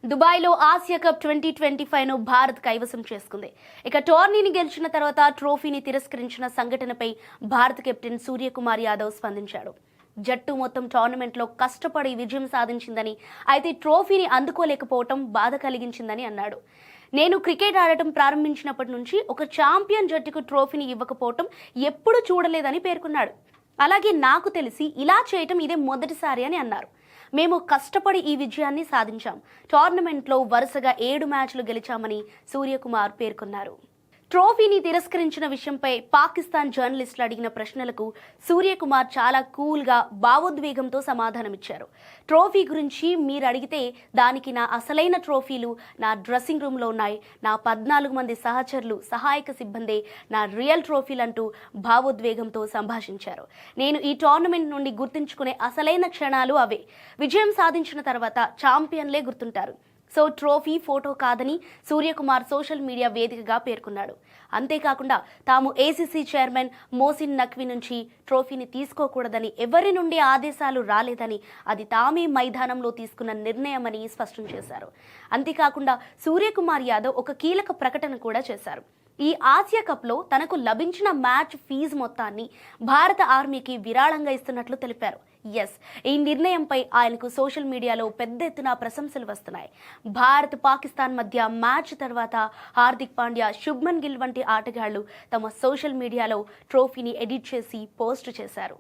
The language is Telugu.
దుబాయ్లో ఆసియా కప్ 2025ను భారత్ కైవసం చేసుకుంది. ఇక టోర్నీని గెలిచిన తర్వాత ట్రోఫీని తిరస్కరించిన సంఘటనపై భారత కెప్టెన్ సూర్యకుమార్ యాదవ్ స్పందించాడు. జట్టు మొత్తం టోర్నమెంట్లో కష్టపడి విజయం సాధించిందని, అయితే ట్రోఫీని అందుకోలేకపోవటం బాధ కలిగించిందని అన్నాడు. నేను క్రికెట్ ఆడటం ప్రారంభించినప్పటి నుంచి ఒక ఛాంపియన్ జట్టుకు ట్రోఫీని ఇవ్వకపోవటం ఎప్పుడూ చూడలేదని పేర్కొన్నాడు. అలాగే నాకు తెలిసి ఇలా చేయటం ఇదే మొదటిసారి అని అన్నారు. మేము కష్టపడి ఈ విజయాన్ని సాధించాం. టోర్నమెంట్లో వరుసగా 7 మ్యాచ్లు గెలిచామని సూర్యకుమార్ పేర్కొన్నారు. ట్రోఫీని తిరస్కరించిన విషయంపై పాకిస్తాన్ జర్నలిస్టులు అడిగిన ప్రశ్నలకు సూర్యకుమార్ చాలా కూల్గా, భావోద్వేగంతో సమాధానమిచ్చారు. ట్రోఫీ గురించి మీరు అడిగితే దానికి నా అసలైన ట్రోఫీలు నా డ్రెస్సింగ్ రూమ్లో ఉన్నాయి. నా 14 మంది సహచరులు, సహాయక సిబ్బందే నా రియల్ ట్రోఫీలు అంటూ భావోద్వేగంతో సంభాషించారు. నేను ఈ టోర్నమెంట్ నుండి గుర్తుంచుకునే అసలైన క్షణాలు అవే. విజయం సాధించిన తర్వాత ఛాంపియన్లే గుర్తుంటారు. సో ట్రోఫీ ఫోటో కాదని సూర్యకుమార్ సోషల్ మీడియా వేదికగా పేర్కొన్నాడు. అంతేకాకుండా తాము ఏసీసీ చైర్మన్ మోసిన్ నఖ్వీ నుంచి ట్రోఫీని తీసుకోకూడదని, ఎవరి నుండి ఆదేశాలు రాలేదని, అది తామే మైదానంలో తీసుకున్న నిర్ణయమని స్పష్టం చేశారు. అంతేకాకుండా సూర్యకుమార్ యాదవ్ ఒక కీలక ప్రకటన కూడా చేశారు. ఈ ఆసియా కప్లో తనకు లభించిన మ్యాచ్ ఫీజు మొత్తాన్ని భారత ఆర్మీకి విరాళంగా ఇస్తున్నట్లు తెలిపారు. ఈ నిర్ణయంపై ఆయనకు సోషల్ మీడియాలో పెద్ద ఎత్తున ప్రశంసలు వస్తున్నాయి. భారత్ పాకిస్తాన్ మధ్య మ్యాచ్ తర్వాత హార్దిక్ పాండ్యా, శుభ్మన్ గిల్ వంటి ఆటగాళ్లు తమ సోషల్ మీడియాలో ట్రోఫీని ఎడిట్ చేసి పోస్ట్ చేశారు.